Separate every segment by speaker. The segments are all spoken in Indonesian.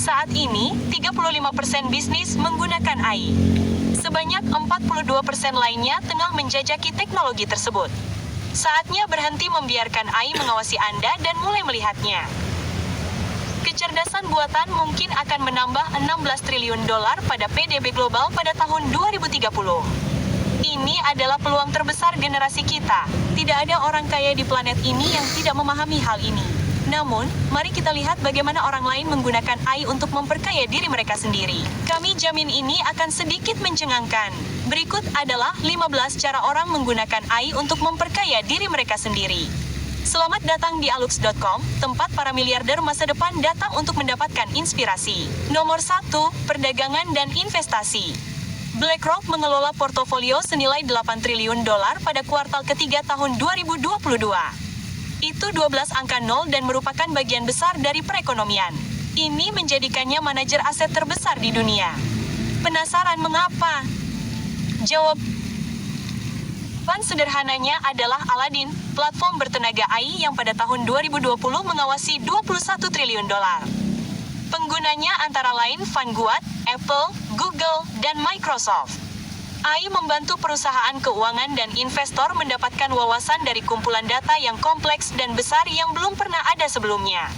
Speaker 1: Saat ini, 35% bisnis menggunakan AI. Sebanyak 42% lainnya tengah menjajaki teknologi tersebut. Saatnya berhenti membiarkan AI mengawasi Anda dan mulai melihatnya. Kecerdasan buatan mungkin akan menambah 16 triliun dolar pada PDB global pada tahun 2030. Ini adalah peluang terbesar generasi kita. Tidak ada orang kaya di planet ini yang tidak memahami hal ini. Namun, mari kita lihat bagaimana orang lain menggunakan AI untuk memperkaya diri mereka sendiri. Kami jamin ini akan sedikit mencengangkan. Berikut adalah 15 cara orang menggunakan AI untuk memperkaya diri mereka sendiri. Selamat datang di alux.com, tempat para miliarder masa depan datang untuk mendapatkan inspirasi. Nomor 1, perdagangan dan investasi. BlackRock mengelola portofolio senilai 8 triliun dolar pada kuartal ketiga tahun 2022. Itu 12 angka nol dan merupakan bagian besar dari perekonomian. Ini menjadikannya manajer aset terbesar di dunia. Penasaran mengapa? Jawaban sederhananya adalah Aladdin, platform bertenaga AI yang pada tahun 2020 mengawasi 21 triliun dolar. Penggunanya antara lain Vanguard, Apple, Google, dan Microsoft. AI membantu perusahaan keuangan dan investor mendapatkan wawasan dari kumpulan data yang kompleks dan besar yang belum pernah ada sebelumnya.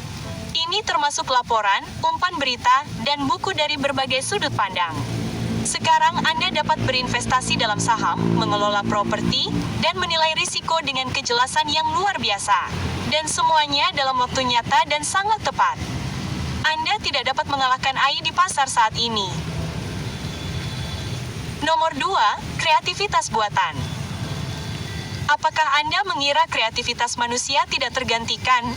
Speaker 1: Ini termasuk laporan, umpan berita, dan buku dari berbagai sudut pandang. Sekarang Anda dapat berinvestasi dalam saham, mengelola properti, dan menilai risiko dengan kejelasan yang luar biasa. Dan semuanya dalam waktu nyata dan sangat tepat. Anda tidak dapat mengalahkan AI di pasar saat ini. Nomor 2, kreativitas buatan. Apakah Anda mengira kreativitas manusia tidak tergantikan?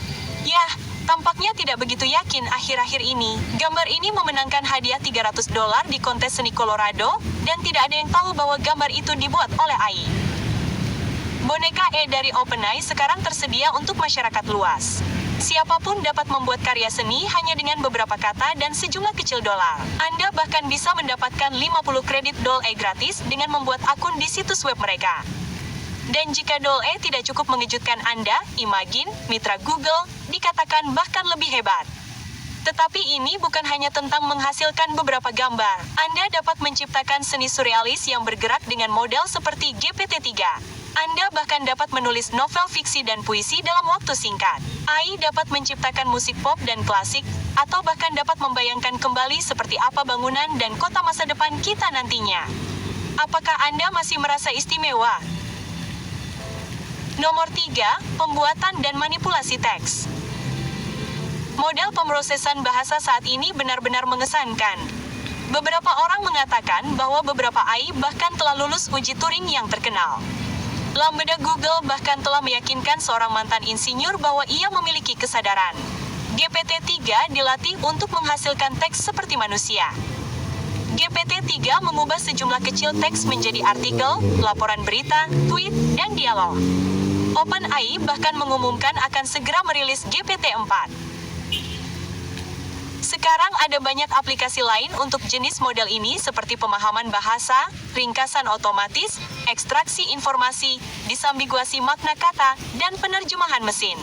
Speaker 1: Yah, tampaknya tidak begitu yakin akhir-akhir ini. Gambar ini memenangkan hadiah $300 di kontes seni Colorado, dan tidak ada yang tahu bahwa gambar itu dibuat oleh AI. Boneka dari OpenAI sekarang tersedia untuk masyarakat luas. Siapapun dapat membuat karya seni hanya dengan beberapa kata dan sejumlah kecil dolar. Anda bahkan bisa mendapatkan 50 kredit DALL-E gratis dengan membuat akun di situs web mereka. Dan jika DALL-E tidak cukup mengejutkan Anda, Imagen, mitra Google, dikatakan bahkan lebih hebat. Tetapi ini bukan hanya tentang menghasilkan beberapa gambar. Anda dapat menciptakan seni surrealis yang bergerak dengan model seperti GPT-3. Anda bahkan dapat menulis novel fiksi dan puisi dalam waktu singkat. AI dapat menciptakan musik pop dan klasik, atau bahkan dapat membayangkan kembali seperti apa bangunan dan kota masa depan kita nantinya. Apakah Anda masih merasa istimewa? Nomor 3, pembuatan dan manipulasi teks. Model pemrosesan bahasa saat ini benar-benar mengesankan. Beberapa orang mengatakan bahwa beberapa AI bahkan telah lulus uji Turing yang terkenal. Lambda Google bahkan telah meyakinkan seorang mantan insinyur bahwa ia memiliki kesadaran. GPT-3 dilatih untuk menghasilkan teks seperti manusia. GPT-3 mengubah sejumlah kecil teks menjadi artikel, laporan berita, tweet, dan dialog. OpenAI bahkan mengumumkan akan segera merilis GPT-4. Sekarang ada banyak aplikasi lain untuk jenis model ini seperti pemahaman bahasa, ringkasan otomatis, ekstraksi informasi, disambiguasi makna kata, dan penerjemahan mesin.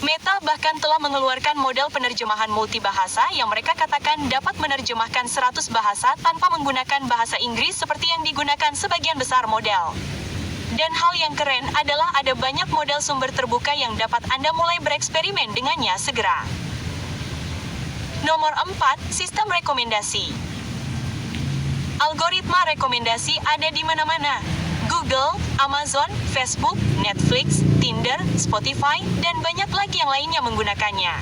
Speaker 1: Meta bahkan telah mengeluarkan model penerjemahan multibahasa yang mereka katakan dapat menerjemahkan 100 bahasa tanpa menggunakan bahasa Inggris seperti yang digunakan sebagian besar model. Dan hal yang keren adalah ada banyak model sumber terbuka yang dapat Anda mulai bereksperimen dengannya segera. Nomor 4, sistem rekomendasi. Algoritma rekomendasi ada di mana-mana. Google, Amazon, Facebook, Netflix, Tinder, Spotify, dan banyak lagi yang lainnya menggunakannya.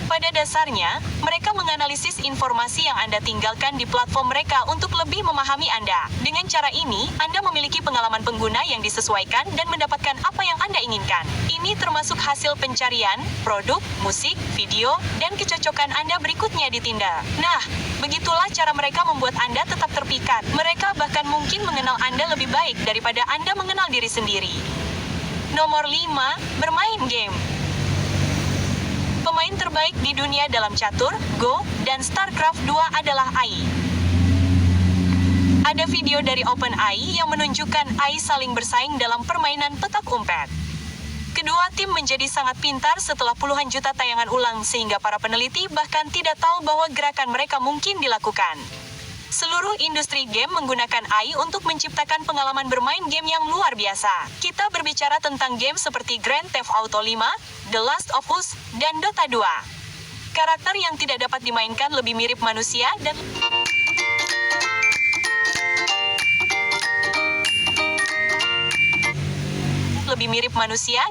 Speaker 1: Pada dasarnya, mereka menganalisis informasi yang Anda tinggalkan di platform mereka untuk lebih memahami Anda. Dengan cara ini, Anda memiliki pengalaman pengguna yang disesuaikan dan mendapatkan apa yang Anda inginkan. Ini termasuk hasil pencarian, produk, musik, video, dan kecocokan Anda berikutnya di Tinder. Nah, begitulah cara mereka membuat Anda tetap terpikat. Mereka bahkan mungkin mengenal Anda lebih baik daripada Anda mengenal diri sendiri. Nomor 5, bermain game. Pemain terbaik di dunia dalam catur, Go, dan StarCraft 2 adalah AI. Ada video dari OpenAI yang menunjukkan AI saling bersaing dalam permainan petak umpet. Kedua tim menjadi sangat pintar setelah puluhan juta tayangan ulang sehingga para peneliti bahkan tidak tahu bahwa gerakan mereka mungkin dilakukan. Seluruh industri game menggunakan AI untuk menciptakan pengalaman bermain game yang luar biasa. Kita berbicara tentang game seperti Grand Theft Auto 5, The Last of Us, dan Dota 2. Karakter yang tidak dapat dimainkan lebih mirip manusia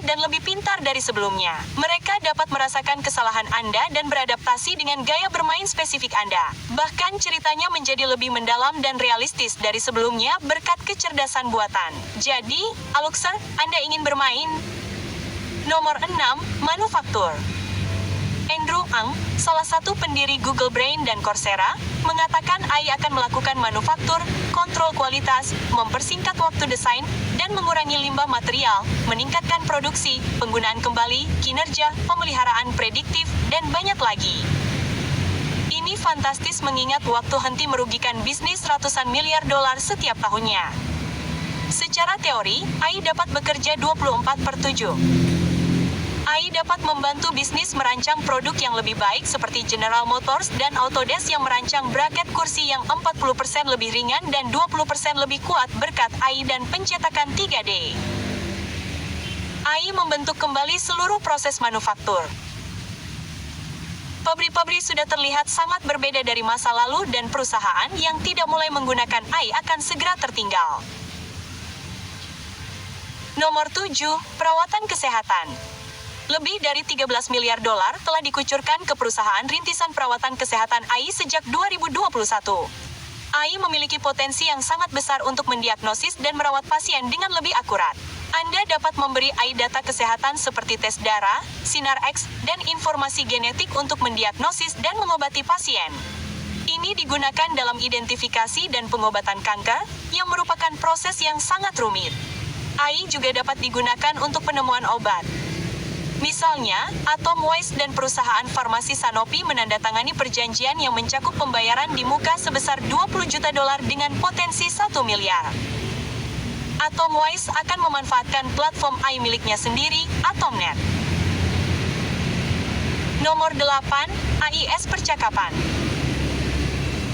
Speaker 1: dan lebih pintar dari sebelumnya. Mereka dapat merasakan kesalahan Anda dan beradaptasi dengan gaya bermain spesifik Anda. Bahkan ceritanya menjadi lebih mendalam dan realistis dari sebelumnya berkat kecerdasan buatan. Jadi, Aluxer, Anda ingin bermain? Nomor 6, Manufaktur. Andrew Ng, salah satu pendiri Google Brain dan Coursera, mengatakan AI akan melakukan manufaktur, kontrol kualitas, mempersingkat waktu desain, dan mengurangi limbah material, meningkatkan produksi, penggunaan kembali, kinerja, pemeliharaan prediktif, dan banyak lagi. Ini fantastis mengingat waktu henti merugikan bisnis ratusan miliar dolar setiap tahunnya. Secara teori, AI dapat bekerja 24/7. AI dapat membantu bisnis merancang produk yang lebih baik seperti General Motors dan Autodesk yang merancang braket kursi yang 40% lebih ringan dan 20% lebih kuat berkat AI dan pencetakan 3D. AI membentuk kembali seluruh proses manufaktur. Pabrik-pabrik sudah terlihat sangat berbeda dari masa lalu dan perusahaan yang tidak mulai menggunakan AI akan segera tertinggal. Nomor 7, perawatan kesehatan. Lebih dari 13 miliar dolar telah dikucurkan ke perusahaan rintisan perawatan kesehatan AI sejak 2021. AI memiliki potensi yang sangat besar untuk mendiagnosis dan merawat pasien dengan lebih akurat. Anda dapat memberi AI data kesehatan seperti tes darah, sinar X, dan informasi genetik untuk mendiagnosis dan mengobati pasien. Ini digunakan dalam identifikasi dan pengobatan kanker, yang merupakan proses yang sangat rumit. AI juga dapat digunakan untuk penemuan obat. Misalnya, Atomwise dan perusahaan farmasi Sanofi menandatangani perjanjian yang mencakup pembayaran di muka sebesar 20 juta dolar dengan potensi 1 miliar. Atomwise akan memanfaatkan platform AI miliknya sendiri, Atomnet. Nomor 8, AIS Percakapan.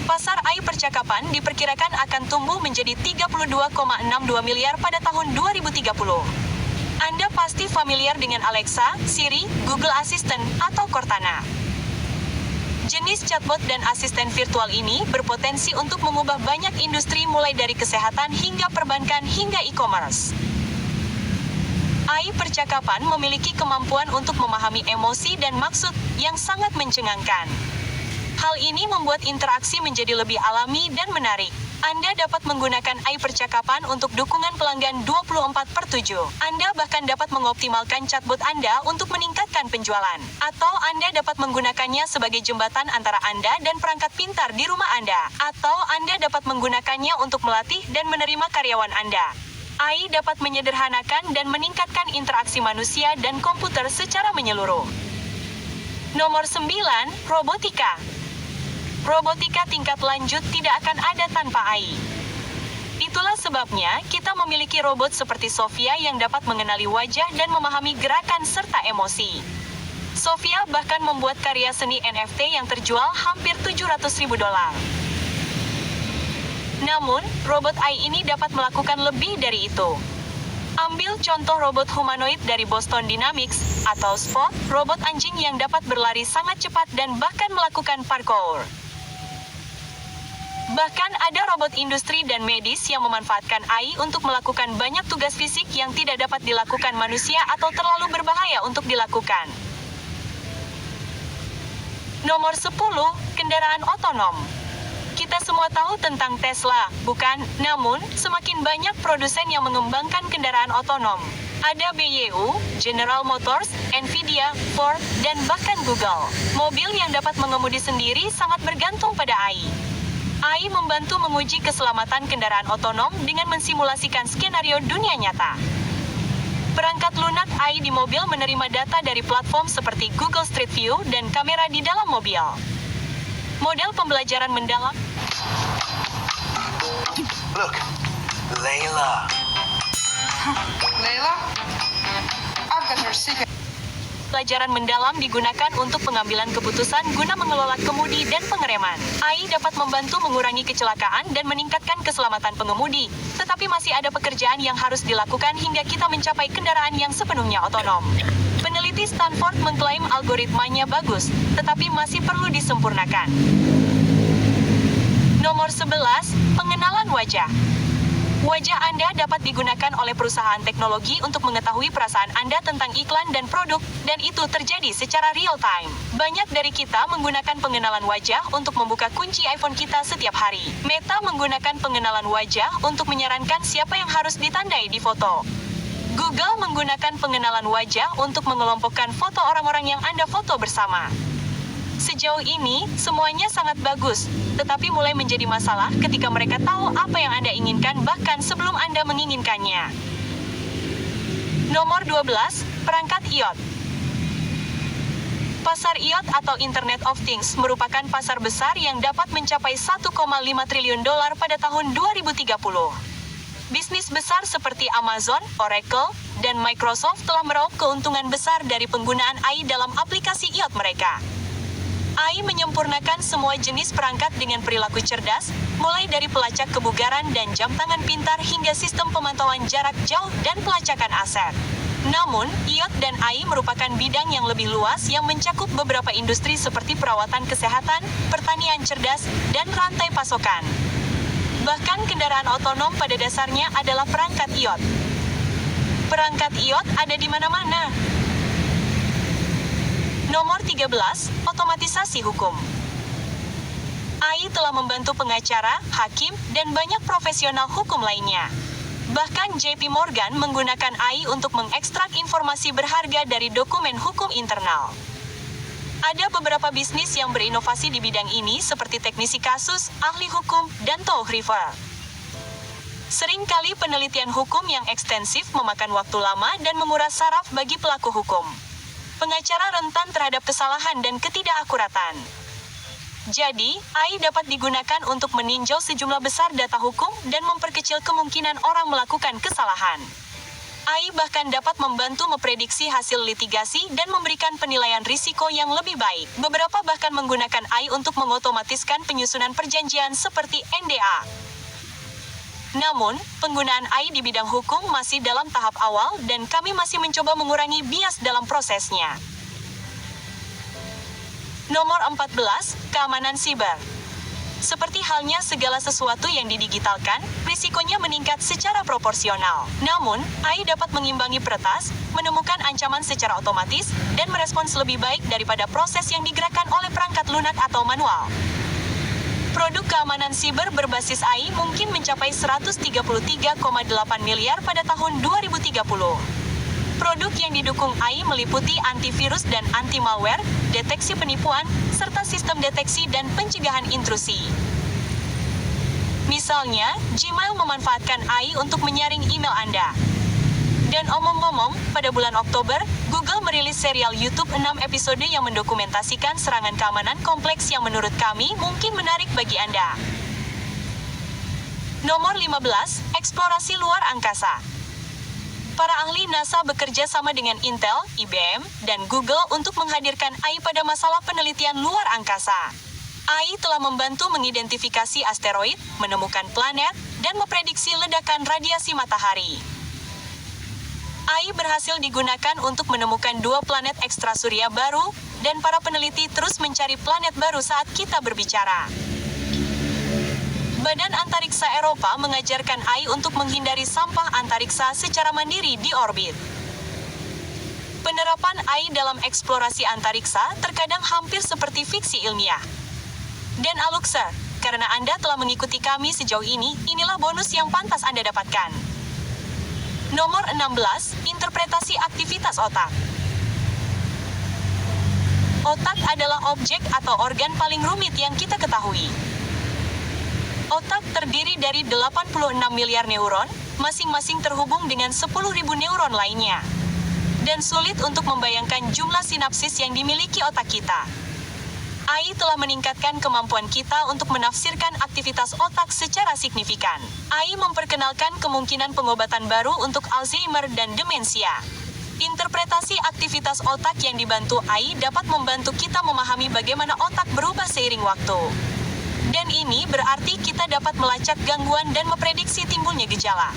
Speaker 1: Pasar AI percakapan diperkirakan akan tumbuh menjadi 32,62 miliar pada tahun 2030. Anda pasti familiar dengan Alexa, Siri, Google Assistant, atau Cortana. Jenis chatbot dan asisten virtual ini berpotensi untuk mengubah banyak industri mulai dari kesehatan hingga perbankan hingga e-commerce. AI percakapan memiliki kemampuan untuk memahami emosi dan maksud yang sangat mencengangkan. Hal ini membuat interaksi menjadi lebih alami dan menarik. Anda dapat menggunakan AI percakapan untuk dukungan pelanggan 24/7. Anda bahkan dapat mengoptimalkan chatbot Anda untuk meningkatkan penjualan. Atau Anda dapat menggunakannya sebagai jembatan antara Anda dan perangkat pintar di rumah Anda. Atau Anda dapat menggunakannya untuk melatih dan menerima karyawan Anda. AI dapat menyederhanakan dan meningkatkan interaksi manusia dan komputer secara menyeluruh. Nomor 9, robotika. Robotika tingkat lanjut tidak akan ada tanpa AI. Itulah sebabnya kita memiliki robot seperti Sophia yang dapat mengenali wajah dan memahami gerakan serta emosi. Sophia bahkan membuat karya seni NFT yang terjual hampir 700.000 dolar. Namun, robot AI ini dapat melakukan lebih dari itu. Ambil contoh robot humanoid dari Boston Dynamics, atau Spot, robot anjing yang dapat berlari sangat cepat dan bahkan melakukan parkour. Bahkan ada robot industri dan medis yang memanfaatkan AI untuk melakukan banyak tugas fisik yang tidak dapat dilakukan manusia atau terlalu berbahaya untuk dilakukan. Nomor 10, kendaraan otonom. Kita semua tahu tentang Tesla, bukan? Namun, semakin banyak produsen yang mengembangkan kendaraan otonom. Ada BYU, General Motors, Nvidia, Ford, dan bahkan Google. Mobil yang dapat mengemudi sendiri sangat bergantung pada AI. AI membantu menguji keselamatan kendaraan otonom dengan mensimulasikan skenario dunia nyata. Perangkat lunak AI di mobil menerima data dari platform seperti Google Street View dan kamera di dalam mobil. Model pembelajaran mendalam.
Speaker 2: Look, Layla.
Speaker 3: Layla?
Speaker 1: Pelajaran mendalam digunakan untuk pengambilan keputusan guna mengelola kemudi dan pengereman. AI dapat membantu mengurangi kecelakaan dan meningkatkan keselamatan pengemudi, tetapi masih ada pekerjaan yang harus dilakukan hingga kita mencapai kendaraan yang sepenuhnya otonom. Peneliti Stanford mengklaim algoritmanya bagus, tetapi masih perlu disempurnakan. Nomor 11, pengenalan wajah. Wajah Anda dapat digunakan oleh perusahaan teknologi untuk mengetahui perasaan Anda tentang iklan dan produk, dan itu terjadi secara real time. Banyak dari kita menggunakan pengenalan wajah untuk membuka kunci iPhone kita setiap hari. Meta menggunakan pengenalan wajah untuk menyarankan siapa yang harus ditandai di foto. Google menggunakan pengenalan wajah untuk mengelompokkan foto orang-orang yang Anda foto bersama. Sejauh ini, semuanya sangat bagus, tetapi mulai menjadi masalah ketika mereka tahu apa yang Anda inginkan bahkan sebelum Anda menginginkannya. Nomor 12, perangkat IoT. Pasar IoT atau Internet of Things merupakan pasar besar yang dapat mencapai 1,5 triliun dolar pada tahun 2030. Bisnis besar seperti Amazon, Oracle, dan Microsoft telah meraup keuntungan besar dari penggunaan AI dalam aplikasi IoT mereka. AI menyempurnakan semua jenis perangkat dengan perilaku cerdas, mulai dari pelacak kebugaran dan jam tangan pintar hingga sistem pemantauan jarak jauh dan pelacakan aset. Namun, IoT dan AI merupakan bidang yang lebih luas yang mencakup beberapa industri seperti perawatan kesehatan, pertanian cerdas, dan rantai pasokan. Bahkan kendaraan otonom pada dasarnya adalah perangkat IoT. Perangkat IoT ada di mana-mana. Nomor 13, otomatisasi hukum. AI telah membantu pengacara, hakim, dan banyak profesional hukum lainnya. Bahkan JP Morgan menggunakan AI untuk mengekstrak informasi berharga dari dokumen hukum internal. Ada beberapa bisnis yang berinovasi di bidang ini seperti teknisi kasus, ahli hukum, dan tohriver. Seringkali penelitian hukum yang ekstensif memakan waktu lama dan menguras saraf bagi pelaku hukum. Pengacara rentan terhadap kesalahan dan ketidakakuratan. Jadi, AI dapat digunakan untuk meninjau sejumlah besar data hukum dan memperkecil kemungkinan orang melakukan kesalahan. AI bahkan dapat membantu memprediksi hasil litigasi dan memberikan penilaian risiko yang lebih baik. Beberapa bahkan menggunakan AI untuk mengotomatiskan penyusunan perjanjian seperti NDA. Namun, penggunaan AI di bidang hukum masih dalam tahap awal dan kami masih mencoba mengurangi bias dalam prosesnya. Nomor 14, keamanan siber. Seperti halnya segala sesuatu yang didigitalkan, risikonya meningkat secara proporsional. Namun, AI dapat mengimbangi peretas, menemukan ancaman secara otomatis, dan merespons lebih baik daripada proses yang digerakkan oleh perangkat lunak atau manual. Produk keamanan siber berbasis AI mungkin mencapai 133,8 miliar pada tahun 2030. Produk yang didukung AI meliputi antivirus dan anti-malware, deteksi penipuan, serta sistem deteksi dan pencegahan intrusi. Misalnya, Gmail memanfaatkan AI untuk menyaring email Anda. Dan omong-omong, pada bulan Oktober, Google merilis serial YouTube 6 episode yang mendokumentasikan serangan keamanan kompleks yang menurut kami mungkin menarik bagi Anda. Nomor 15, eksplorasi luar angkasa. Para ahli NASA bekerja sama dengan Intel, IBM, dan Google untuk menghadirkan AI pada masalah penelitian luar angkasa. AI telah membantu mengidentifikasi asteroid, menemukan planet, dan memprediksi ledakan radiasi matahari. AI berhasil digunakan untuk menemukan 2 planet ekstrasurya baru, dan para peneliti terus mencari planet baru saat kita berbicara. Badan Antariksa Eropa mengajarkan AI untuk menghindari sampah antariksa secara mandiri di orbit. Penerapan AI dalam eksplorasi antariksa terkadang hampir seperti fiksi ilmiah. Dan Aluxer, karena Anda telah mengikuti kami sejauh ini, inilah bonus yang pantas Anda dapatkan. Nomor 16, interpretasi aktivitas otak. Otak adalah objek atau organ paling rumit yang kita ketahui. Otak terdiri dari 86 miliar neuron, masing-masing terhubung dengan 10.000 neuron lainnya. Dan sulit untuk membayangkan jumlah sinapsis yang dimiliki otak kita. AI telah meningkatkan kemampuan kita untuk menafsirkan aktivitas otak secara signifikan. AI memperkenalkan kemungkinan pengobatan baru untuk Alzheimer dan demensia. Interpretasi aktivitas otak yang dibantu AI dapat membantu kita memahami bagaimana otak berubah seiring waktu. Dan ini berarti kita dapat melacak gangguan dan memprediksi timbulnya gejala.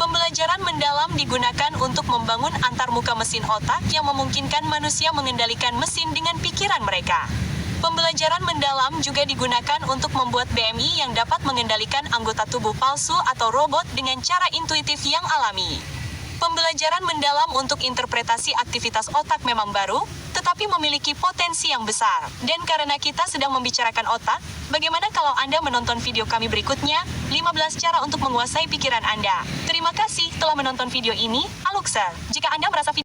Speaker 1: Pembelajaran mendalam digunakan untuk membangun antarmuka mesin otak yang memungkinkan manusia mengendalikan mesin dengan pikiran mereka. Pembelajaran mendalam juga digunakan untuk membuat BMI yang dapat mengendalikan anggota tubuh palsu atau robot dengan cara intuitif yang alami. Pembelajaran mendalam untuk interpretasi aktivitas otak memang baru, tetapi memiliki potensi yang besar. Dan karena kita sedang membicarakan otak, bagaimana kalau Anda menonton video kami berikutnya, 15 cara untuk menguasai pikiran Anda. Terima kasih telah menonton video ini, Aluxer. Jika Anda merasa video